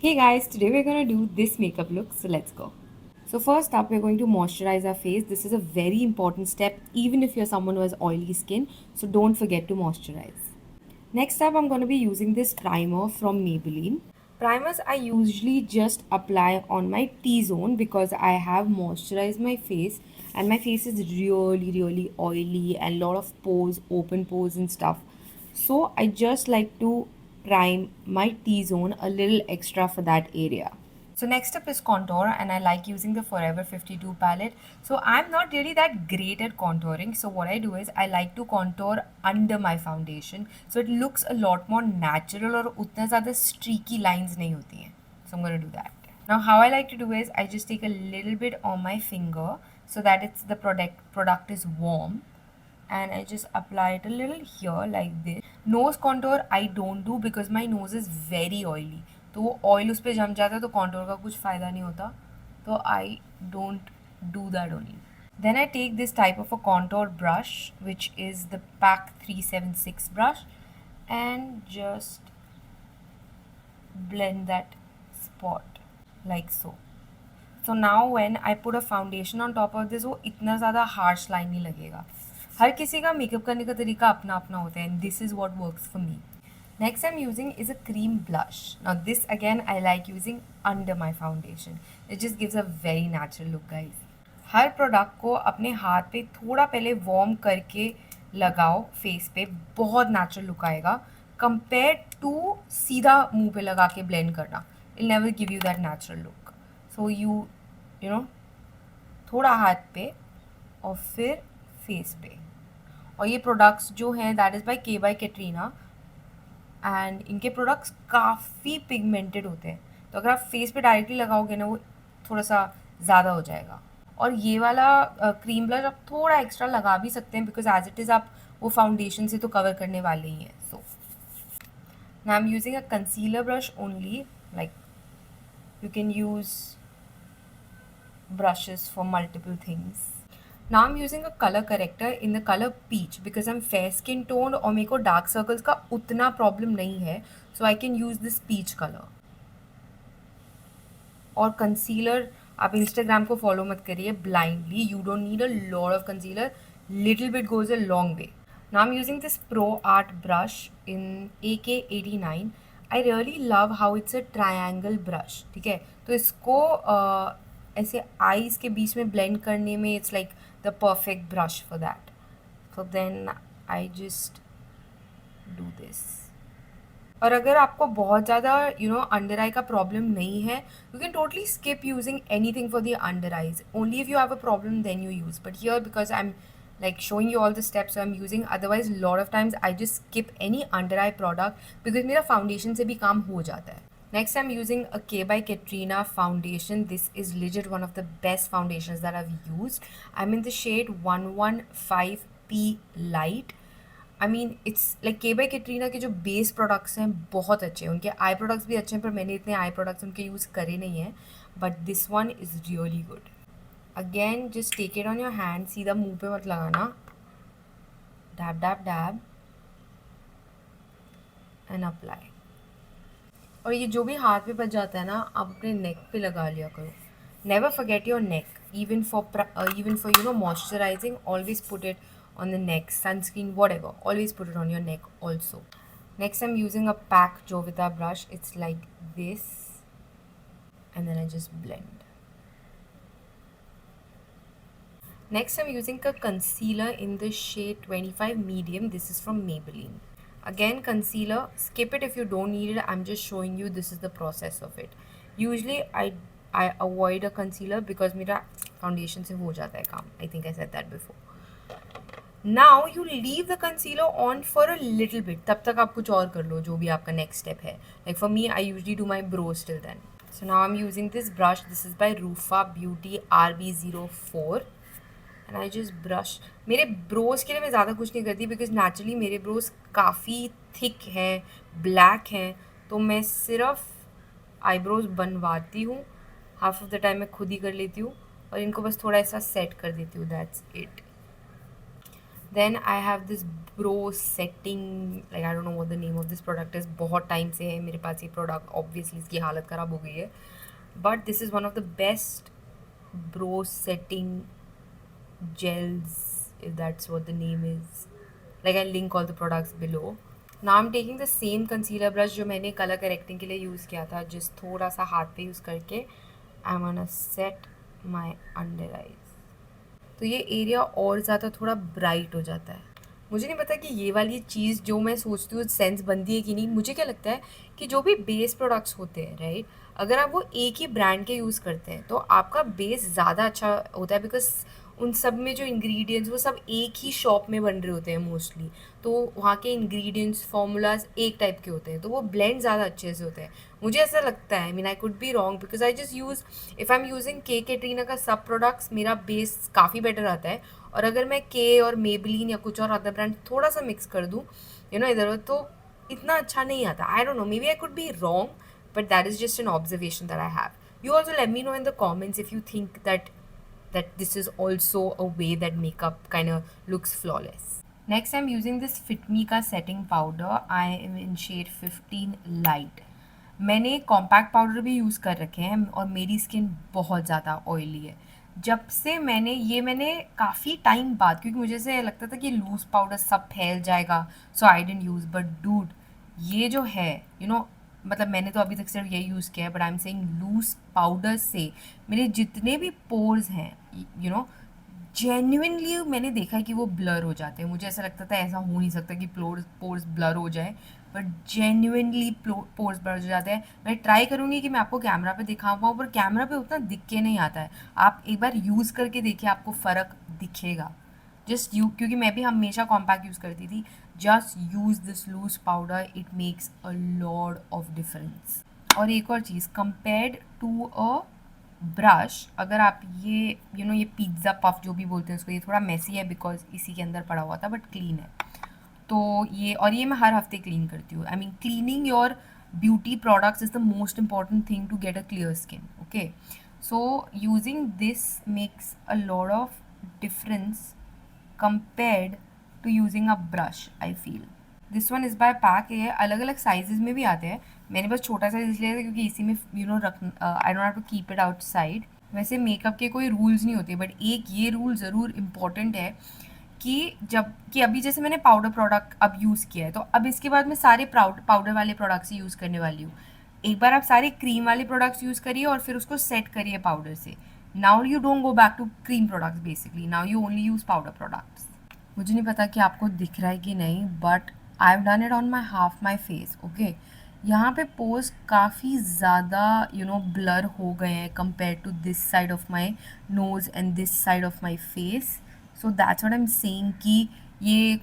Hey guys, today we're going to do this makeup look, so let's go. So first up, we're going to moisturize our face. This is a very important step even if you're someone who has oily skin, so don't forget to moisturize. Next up, I'm going to be using this primer from Maybelline. Primers I usually just apply on my T-zone because I have moisturized my face and my face is really oily and lot of pores, open pores and stuff. So I just like to prime my T-zone a little extra for that area. So next up is contour and I like using the Forever 52 palette. So I'm not really that great at contouring. So what I do is I like to contour under my foundation. So it looks a lot more natural और उतना ज़्यादा streaky lines नहीं होती हैं. So I'm going to do that. Now how I like to do is I just take a little bit on my finger so that it's the product is warm and I just apply it a little here like this. Nose contour I don't do because my nose is very oily. तो वो oil उस पर जम जाता है तो contour का कुछ फ़ायदा नहीं होता तो I don't do that only. Then I take this type of a contour brush which is the PAC 376 brush and just blend that spot like so. So now when I put a foundation on top of this वो इतना ज़्यादा harsh line नहीं लगेगा. हर किसी का makeup करने का तरीका अपना अपना होता है and this is what works for me. Next I'm using is a cream blush. Now this again I like using under my foundation. It just gives a very natural look guys. Her product को अपने हाथ पे थोड़ा पहले warm करके लगाओ face पे, बहुत नेचुरल लुक आएगा कंपेयर टू सीधा मुंह पे लगा के ब्लेंड करना. It never give you that natural look. So you know थोड़ा हाथ पे और फिर फेस पे. और ये प्रोडक्ट्स जो हैं दैट इज़ बाय के बाय कैटरीना एंड इनके प्रोडक्ट्स काफ़ी पिगमेंटेड होते हैं तो अगर आप फेस पे डायरेक्टली लगाओगे ना वो थोड़ा सा ज़्यादा हो जाएगा. और ये वाला क्रीम ब्लश आप थोड़ा एक्स्ट्रा लगा भी सकते हैं बिकॉज एज इट इज़ आप वो फाउंडेशन से तो कवर करने वाले ही हैं. So now I am using a concealer brush only. Like you can use brushes for multiple things. Now I'm using a color corrector in the color peach because I'm fair skin toned और मेरे को dark circles का उतना problem नहीं है so I can use this peach color. और concealer आप Instagram को follow मत करिए blindly. You don't need a lot of concealer. Little bit goes a long way. Now I'm using this Pro Art brush in AK89. I really love how it's a triangle brush. ठीक है तो इसको ऐसे eyes के बीच में blend करने में it's like the perfect brush for that. So then I just do this. और अगर आपको बहुत ज़्यादा अंडर आई का प्रॉब्लम नहीं है you can totally skip using anything for the under eyes. Only if you have a problem then you use. But here because I am like showing you all the steps so I'm using. Otherwise lot of times I just skip any under eye product because मेरा foundation से भी काम हो जाता है. Next I'm using a K by Katrina foundation. This is legit one of the best foundations that I've used. I'm in the shade 115P light. I mean it's like K by Katrina के जो base products हैं बहुत अच्छे हैं. उनके eye products भी अच्छे हैं पर मैंने इतने eye products उनके यूज़ करे नहीं हैं. But this one is really good. Again just take it on your hand. सीधा मुंह पे मत लगाना. Dab dab dab and apply. और ये जो भी हाथ पे बच जाता है ना आप अपने नेक पे लगा लिया करो. Never forget your neck even for moisturizing. Always put it on the neck, sunscreen, whatever, always put it on your neck also. Next I'm using a PAC Jovita brush. It's like this and then I just blend. Next I'm using a concealer in the shade 25 medium. This is from Maybelline. Again concealer, skip it if you don't need it. I'm just showing you this is the process of it. Usually I avoid a concealer because मेरा foundation से हो जाता है काम. I think I said that before. Now you leave the concealer on for a little bit. तब तक आप कुछ और कर लो जो भी आपका next step है. Like for me I usually do my brows till then. So now I'm using this brush. This is by Rufa Beauty RB04. And I just brush. मेरे ब्रोज के लिए मैं ज़्यादा कुछ नहीं करती बिकॉज नेचुरली मेरे ब्रोज काफ़ी थिक हैं, ब्लैक हैं तो मैं सिर्फ आईब्रोज बनवाती हूँ. हाफ ऑफ द टाइम मैं खुद ही कर लेती हूँ और इनको बस थोड़ा ऐसा सेट कर देती हूँ. That's it. Then I have this brow setting, like I don't know what the name of this product is, बहुत टाइम से है मेरे पास ये प्रोडक्ट, ऑब्वियसली इसकी हालत ख़राब हो गई है, but this is one of the best bro setting gels, if that's what the name is. Like I'll link all the products below. Now I'm taking the same concealer brush जो मैंने colour correcting के लिए use किया था, जिस थोड़ा सा हाथ पे यूज़ करके I'm gonna set my under eyes. तो ये एरिया और ज़्यादा थोड़ा ब्राइट हो जाता है. मुझे नहीं पता कि ये वाली चीज़ जो मैं सोचती हूँ सेंस बनती है कि नहीं. मुझे क्या लगता है कि जो भी बेस प्रोडक्ट्स होते हैं, राइट, अगर आप वो एक ही ब्रांड के यूज़ करते हैं तो आपका बेस ज़्यादा अच्छा होता है, बिकॉज उन सब में जो इंग्रेडिएंट्स वो सब एक ही शॉप में बन रहे होते हैं मोस्टली, तो वहाँ के इंग्रेडिएंट्स फार्मूलाज एक टाइप के होते हैं, तो वो ब्लेंड ज़्यादा अच्छे से होते हैं. मुझे ऐसा लगता है. I mean I could be wrong because I just use, if I am using के कैटरीना का सब प्रोडक्ट्स, मेरा बेस काफ़ी बेटर आता है. और अगर मैं के और मेबलिन या कुछ और अदर ब्रांड थोड़ा सा मिक्स कर दूँ यू नो इधर उधर, तो इतना अच्छा नहीं आता. I don't know, maybe I could be wrong, but that is just an observation that I have. You also let me know in the comments if you think that this is also a way that makeup kind of looks flawless. Next I'm using this Fit Me का setting powder. I am in shade 15 light. मैंने compact powder भी use कर रखे हैं और मेरी skin बहुत ज़्यादा ऑयली है. जब से मैंने काफ़ी टाइम बाद, क्योंकि मुझे से लगता था कि लूज़ पाउडर सब फैल जाएगा, so I didn't use, but dude ये जो है मतलब मैंने तो अभी तक सिर्फ यही यूज़ किया है, but I am saying loose powder से मेरे जितने भी पोर्स हैं जेन्युइनली मैंने देखा है कि वो ब्लर हो जाते हैं. मुझे ऐसा लगता था ऐसा हो नहीं सकता कि पोर्स ब्लर हो जाए, बट जेन्युइनली पोर्स ब्लर हो जाते हैं. मैं ट्राई करूँगी कि मैं आपको कैमरा पे दिखा पाऊँ, पर कैमरा पे उतना दिख के नहीं आता है. आप एक बार यूज़ करके देखिए, आपको फ़र्क दिखेगा. जस्ट क्योंकि मैं भी हमेशा कॉम्पैक्ट यूज़ करती थी. Just use this loose powder, it makes a lot of difference. और एक और चीज़, कंपेयर्ड टू अ ब्रश, अगर आप ये ये पिज़्ज़ा पफ जो भी बोलते हैं उसको, ये थोड़ा मेसी है बिकॉज इसी के अंदर पड़ा हुआ था, बट क्लीन है. तो ये मैं हर हफ्ते क्लीन करती हूँ. I mean cleaning your beauty products is the most important thing to get a clear skin. Okay, so using this makes a lot of difference compared to using a brush. I feel this one is by pack. ये अलग अलग sizes में भी आते हैं. मैंने बस छोटा साइज इसलिए था क्योंकि इसी में रख, I don't have to keep it outside. वैसे मेकअप के कोई रूल्स नहीं होते, बट एक ये रूल ज़रूर इम्पॉर्टेंट है कि अभी जैसे मैंने पाउडर प्रोडक्ट अब यूज़ किया है, तो अब इसके बाद मैं सारे पाउडर वाले प्रोडक्ट्स ही यूज़ करने वाली हूँ. एक बार आप सारे क्रीम वाले प्रोडक्ट्स यूज़ करिए और फिर उसको सेट करिए पाउडर से. Now you don't go back to cream products, basically now you only use powder products. मुझे नहीं पता कि आपको दिख रहा है कि नहीं, but I have done it on my half my face. Okay, यहाँ पे पोर्स काफ़ी ज़्यादा ब्लर हो गए हैं compare to this side of my nose and this side of my face. So that's what I am saying कि ये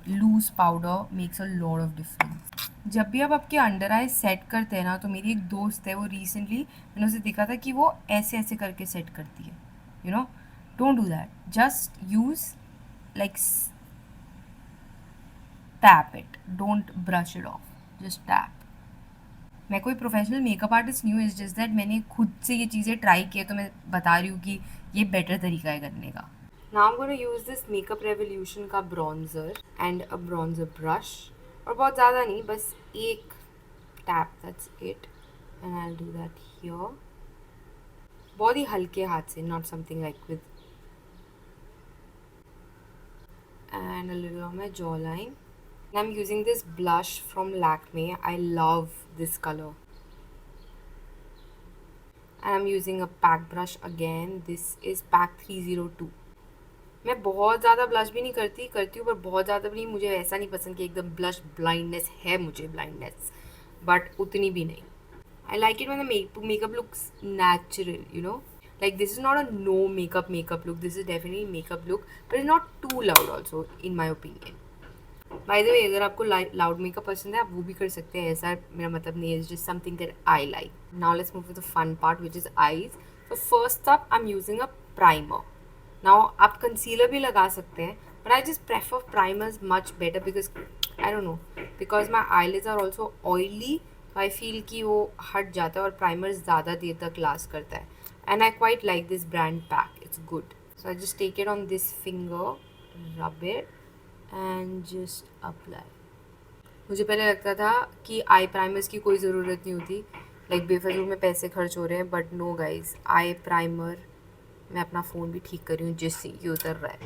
loose powder makes a lot of difference. जब भी आप आपके अंडर आई सेट करते हैं ना, तो मेरी एक दोस्त है, वो रिसेंटली मैंने उसे देखा था कि वो ऐसे ऐसे करके सेट करती है. Don't do that. Just use like tap it, don't brush it off, just tap. मैं कोई प्रोफेशनल मेकअप आर्टिस्ट नहीं हूँ, इट्स जस्ट दैट मैंने खुद से ये चीज़ें ट्राई की है, तो मैं बता रही हूँ कि ये बेटर तरीका है करने का. Now I am gonna use this makeup revolution का bronzer and a bronzer brush, और बहुत ज़्यादा नहीं, बस एक tap, that's it, and I will do that here. बहुत ही हल्के हाथ से, not something like with, and a little on my jawline. And I'm using this blush from Lakme. I love this color. And I'm using a pack brush again. This is pack 302. मैं बहुत ज़्यादा blush भी नहीं करती हूँ, पर बहुत ज़्यादा भी नहीं. मुझे ऐसा नहीं पसंद कि एकदम ब्लश ब्लाइंडनेस है, मुझे ब्लाइंडनेस, बट उतनी भी नहीं. I like it when the makeup looks natural. Like this is not a no makeup look. This is definitely makeup look, but it's not too loud also, in my opinion. By the way, अगर आपको loud makeup पसंद है, आप वो भी कर सकते हैं. ऐसा मेरा मतलब नहीं है. It's just something that I like. Now let's move to the fun part, which is eyes. So first up, I'm using a primer. Now आप concealer भी लगा सकते हैं, but I just prefer primers much better because I don't know, because my eyelids are also oily. So I feel कि वो हट जाता है और primer ज़्यादा देर तक last करता है. And I quite like this brand pack. It's good. So I just take it on this finger rub it and just apply. मुझे पहले लगता था कि आई प्राइमर्स की कोई ज़रूरत नहीं होती, लाइक बेफजूल में पैसे खर्च हो रहे हैं, but no guys, I primer, मैं अपना फ़ोन भी ठीक कर रही हूँ जिससे ये उतर रहा है,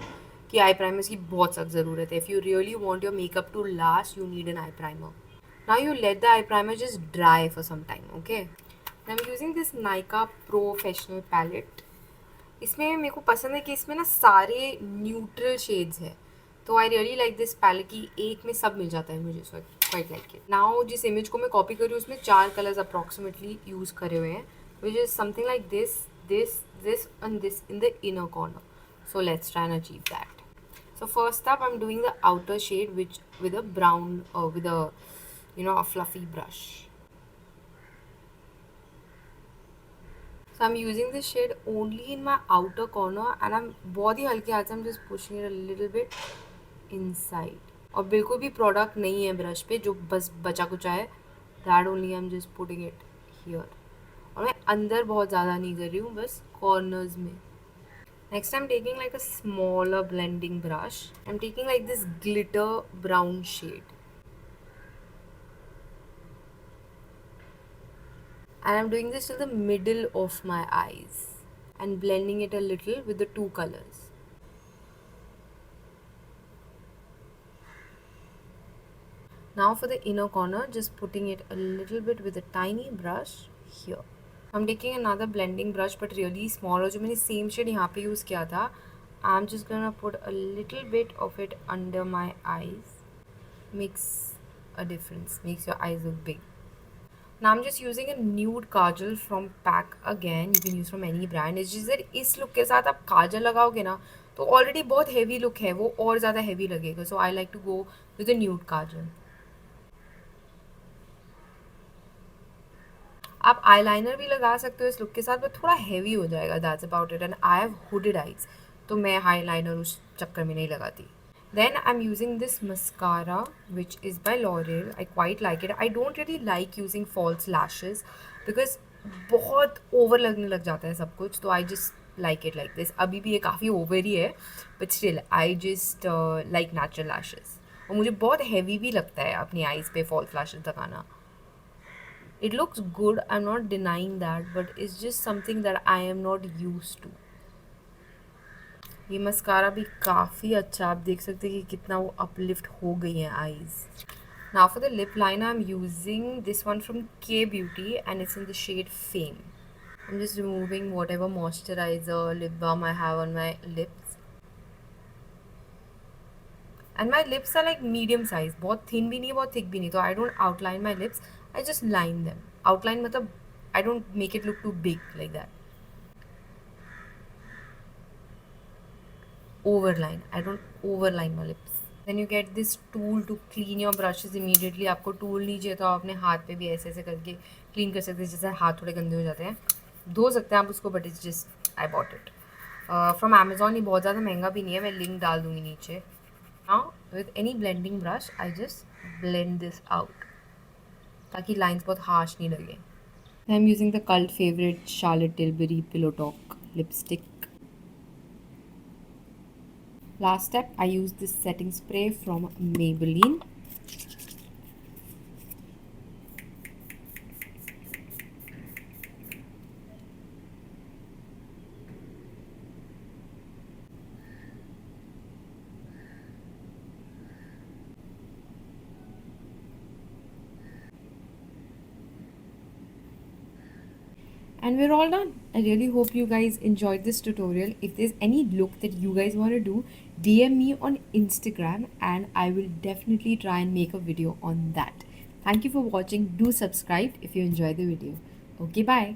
कि आई प्राइमर्स की बहुत सख्त ज़रूरत है. If you really want your makeup to last, you need an eye primer. Now you let the eye primer just dry for some time. Okay, I am using this Nykaa professional palette. इसमें मेरे को पसंद है कि इसमें ना सारे neutral shades है, तो I really like this palette की एक में सब मिल जाता है मुझे, so quite like it. Now जिस इमेज को मैं कॉपी कर रही हूँ उसमें 4 कलर्स अप्रॉक्सीमेटली यूज़ करे हुए हैं, which is something like this, this and this in the inner corner. So let's try and achieve that. So first up, I'm doing the outer shade, which with a brown with a a fluffy brush. So I'm using this shade only in my outer corner and I'm बहुत ही हल्के हाथ से I'm just pushing it a little bit inside. और बिल्कुल भी product नहीं है ब्रश पे जो बस बचा कुचा है, that only I am just putting it here. और मैं अंदर बहुत ज़्यादा नहीं कर रही हूँ, बस कॉर्नर्स में. Next I am taking like a smaller blending brush. I am taking like this glitter brown shade and I'm doing this till the middle of my eyes and blending it a little with the two colors. Now for the inner corner, just putting it a little bit with a tiny brush here. I'm taking another blending brush but really small, और जो मैंने same shade यहाँ पे use किया था, I'm just gonna put a little bit of it under my eyes. Makes a difference, makes your eyes look big. Now I'm just using a nude kajal from PAC again. You can use from any brand. It's just that इस look के साथ आप काजल लगाओगे ना तो already बहुत heavy look है, वो और ज़्यादा heavy लगेगा. So I like to go with a nude kajal. आप eyeliner भी लगा सकते हो इस look के साथ, but थोड़ा heavy हो जाएगा. That's about it. And I have hooded eyes, तो मैं eyeliner उस चक्कर में नहीं लगाती. Then I'm using this mascara which is by L'Oreal. I quite like it. I don't really like using false lashes because बहुत over लगने लग जाता है सब कुछ, तो I just like it like this. अभी भी ये काफ़ी over ही है, but still I just like natural lashes. और मुझे बहुत heavy भी लगता है अपनी eyes पे false lashes लगाना. It looks good, I'm not denying that, but it's just something that I am not used to. ये मस्कारा भी काफ़ी अच्छा, आप देख सकते हैं कि कितना वो अपलिफ्ट हो गई है eyes. Now for the lip liner I am using this one from K beauty and it's in the shade fame. I am just removing whatever moisturiser, lip balm I have on my lips. And my lips are like medium size, बहुत thin भी नहीं बहुत thick भी नहीं, तो I don't outline my lips, I just line them. Outline मतलब I don't make it look to big like that. Overline, I don't overline my lips. Then you get this tool to clean your brushes immediately. आपको tool नहीं चाहिए तो आप अपने हाथ पे भी ऐसे ऐसे करके क्लीन कर सकते हैं, जैसे हाथ थोड़े गंदे हो जाते हैं, धो सकते हैं आप उसको, but it's just I bought it from Amazon. ये बहुत ज़्यादा महंगा भी नहीं है, मैं लिंक डाल दूँगी नीचे. Now with any blending brush I just blend this out ताकि लाइन्स बहुत हार्श नहीं लगे. आई am using the cult favourite Charlotte Tilbury pillow talk lipstick. Last step, I use this setting spray from Maybelline. And we're all done. I really hope you guys enjoyed this tutorial. If there's any look that you guys want to do, DM me on Instagram and I will definitely try and make a video on that. Thank you for watching. Do subscribe if you enjoyed the video. Okay, bye.